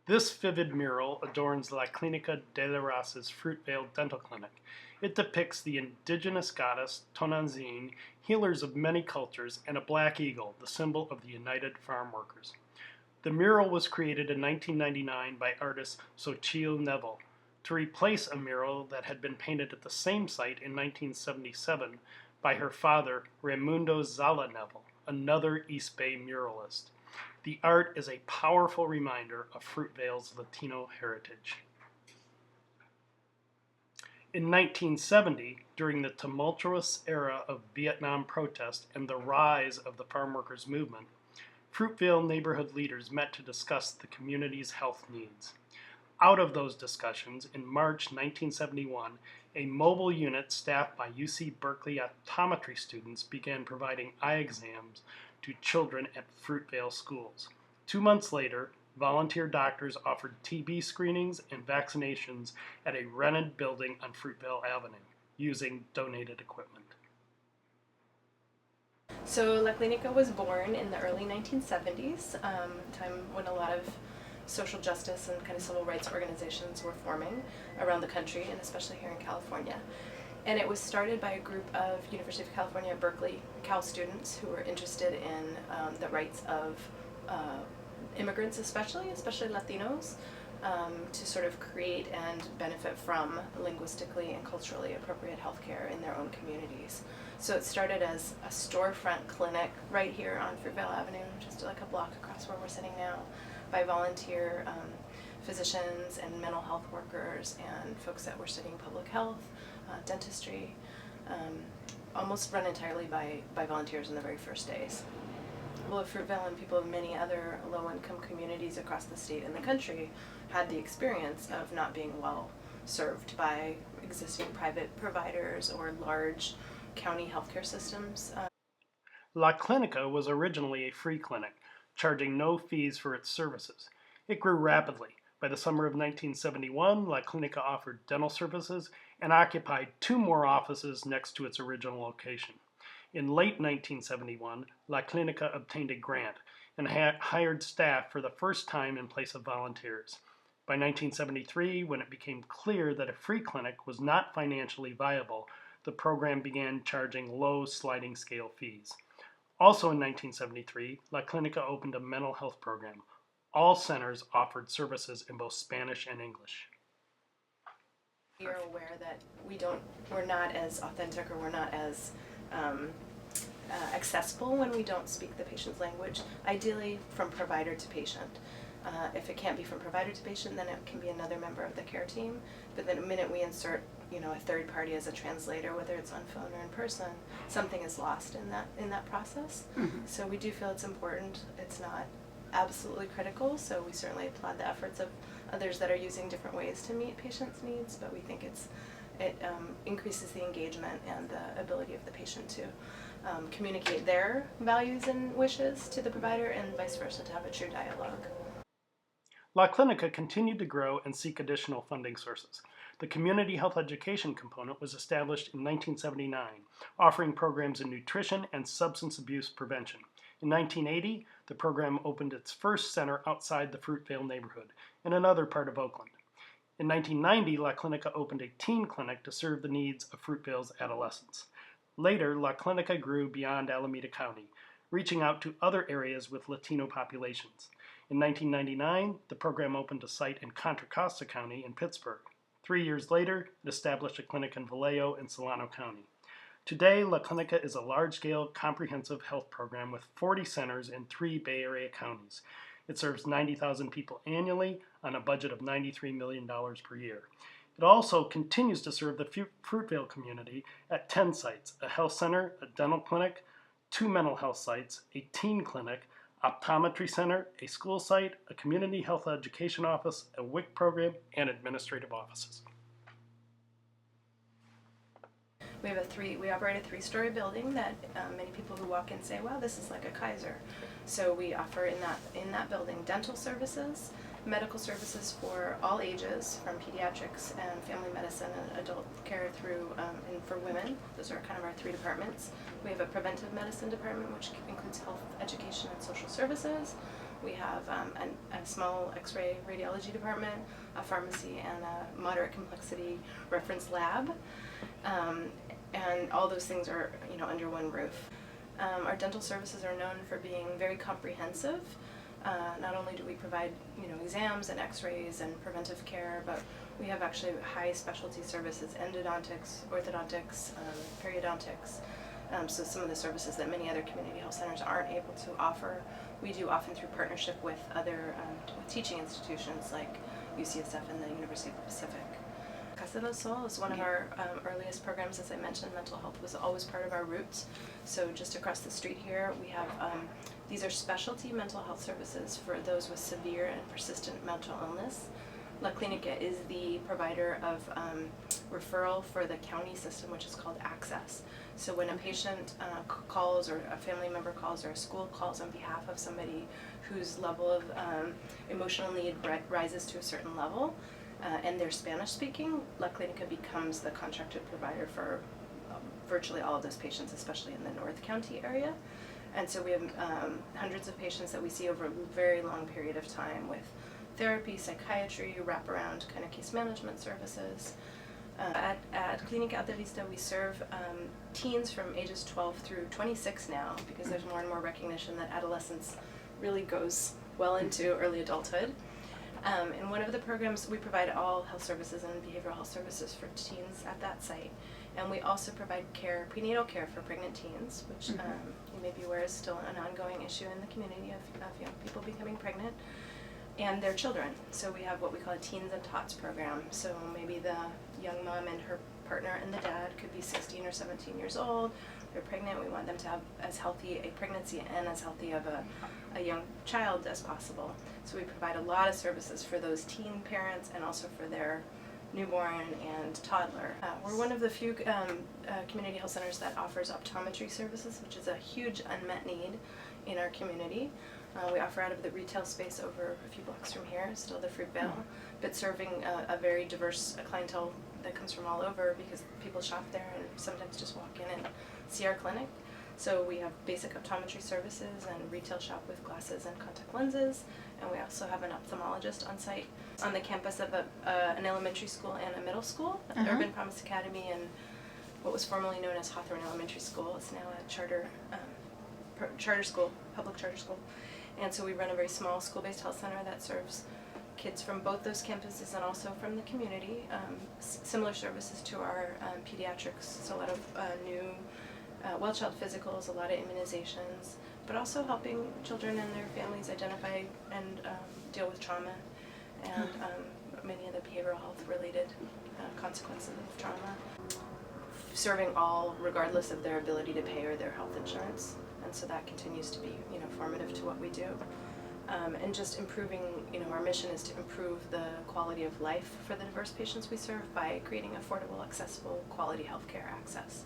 This vivid mural adorns La Clinica de la Raza's Fruitvale Dental Clinic. It depicts the indigenous goddess Tonantzin, healers of many cultures, and a black eagle, the symbol of the United Farm Workers. The mural was created in 1999 by artist Xochitl Neville to replace a mural that had been painted at the same site in 1977 by her father, Raimundo Zala Neville, another East Bay muralist. The art is a powerful reminder of Fruitvale's Latino heritage. In 1970, during the tumultuous era of Vietnam protest and the rise of the farm workers movement, Fruitvale neighborhood leaders met to discuss the community's health needs. Out of those discussions, in March 1971, a mobile unit staffed by UC Berkeley optometry students began providing eye exams to children at Fruitvale schools. 2 months later, volunteer doctors offered TB screenings and vaccinations at a rented building on Fruitvale Avenue using donated equipment. So La Clinica was born in the early 1970s, a time when a lot of social justice and kind of civil rights organizations were forming around the country, and especially here in California. And it was started by a group of University of California at Berkeley Cal students who were interested in the rights of immigrants, especially Latinos, to sort of create and benefit from linguistically and culturally appropriate healthcare in their own communities. So it started as a storefront clinic right here on Fruitvale Avenue, just like a block across where we're sitting now, by volunteer physicians and mental health workers and folks that were studying public health, dentistry, almost run entirely by volunteers in the very first days. Well, Fruitvale and people of many other low-income communities across the state and the country had the experience of not being well served by existing private providers or large county healthcare systems. La Clinica was originally a free clinic, charging no fees for its services. It grew rapidly. By the summer of 1971, La Clinica offered dental services and occupied 2 more offices next to its original location. In late 1971, La Clinica obtained a grant and hired staff for the first time in place of volunteers. By 1973, when it became clear that a free clinic was not financially viable, the program began charging low sliding scale fees. Also in 1973, La Clinica opened a mental health program. All centers offered services in both Spanish and English. We are aware that we're not as authentic, or we're not as accessible when we don't speak the patient's language, ideally from provider to patient. If it can't be from provider to patient, then it can be another member of the care team. But then the minute we insert, a third party as a translator, whether it's on phone or in person, something is lost in that process. Mm-hmm. So we do feel it's important. It's not absolutely critical, so we certainly applaud the efforts of others that are using different ways to meet patients' needs, but we think it increases the engagement and the ability of the patient to communicate their values and wishes to the provider, and vice versa, to have a true dialogue. La Clinica continued to grow and seek additional funding sources. The community health education component was established in 1979, offering programs in nutrition and substance abuse prevention. In 1980, the program opened its first center outside the Fruitvale neighborhood, in another part of Oakland. In 1990, La Clinica opened a teen clinic to serve the needs of Fruitvale's adolescents. Later, La Clinica grew beyond Alameda County, reaching out to other areas with Latino populations. In 1999, the program opened a site in Contra Costa County in Pittsburgh. 3 years later, it established a clinic in Vallejo in Solano County. Today, La Clinica is a large-scale comprehensive health program with 40 centers in 3 Bay Area counties. It serves 90,000 people annually on a budget of $93 million per year. It also continues to serve the Fruitvale community at 10 sites, a health center, a dental clinic, 2 mental health sites, a teen clinic, optometry center, a school site, a community health education office, a WIC program, and administrative offices. We operate a 3-story building that many people who walk in say, wow, this is like a Kaiser. So we offer in that building dental services, medical services for all ages, from pediatrics and family medicine and adult care through, and for women. Those are kind of our 3 departments. We have a preventive medicine department, which includes health, education, and social services. We have a small X-ray radiology department, a pharmacy, and a moderate complexity reference lab. And all those things are, under one roof. Our dental services are known for being very comprehensive. Not only do we provide, exams and X-rays and preventive care, but we have actually high specialty services: endodontics, orthodontics, periodontics. So some of the services that many other community health centers aren't able to offer, we do often through partnership with other teaching institutions like UCSF and the University of the Pacific. Casa del Sol is one of our earliest programs. As I mentioned, mental health was always part of our roots. So just across the street here, we have these are specialty mental health services for those with severe and persistent mental illness. La Clinica is the provider of referral for the county system, which is called Access. So when a patient calls, or a family member calls, or a school calls on behalf of somebody whose level of emotional need rises to a certain level, and they're Spanish speaking, La Clinica becomes the contracted provider for virtually all of those patients, especially in the North County area. And so we have hundreds of patients that we see over a very long period of time with therapy, psychiatry, wraparound kind of case management services. At Clinica Alta Vista, we serve teens from ages 12 through 26 now, because there's more and more recognition that adolescence really goes well into early adulthood. In one of the programs, we provide all health services and behavioral health services for teens at that site. And we also provide prenatal care for pregnant teens, which you may be aware is still an ongoing issue in the community of young people becoming pregnant, and their children. So we have what we call a Teens and Tots program. So maybe the young mom and her partner and the dad could be 16 or 17 years old. They're pregnant. We want them to have as healthy a pregnancy and as healthy of a young child as possible. So we provide a lot of services for those teen parents and also for their newborn and toddler. We're one of the few community health centers that offers optometry services, which is a huge unmet need in our community. We offer out of the retail space over a few blocks from here, still the Fruitvale, but serving a very diverse clientele that comes from all over, because people shop there and sometimes just walk in and see our clinic. So we have basic optometry services and retail shop with glasses and contact lenses, and we also have an ophthalmologist on site on the campus of an elementary school and a middle school. Urban Promise Academy and what was formerly known as Hawthorne Elementary School is now a charter school, public charter school. And so we run a very small school-based health center that serves kids from both those campuses and also from the community. Similar services to our pediatrics, so a lot of new well-child physicals, a lot of immunizations, but also helping children and their families identify and deal with trauma and many of the behavioral health related consequences of trauma. Serving all regardless of their ability to pay or their health insurance. And so that continues to be, formative to what we do. And just improving, our mission is to improve the quality of life for the diverse patients we serve by creating affordable, accessible, quality healthcare access.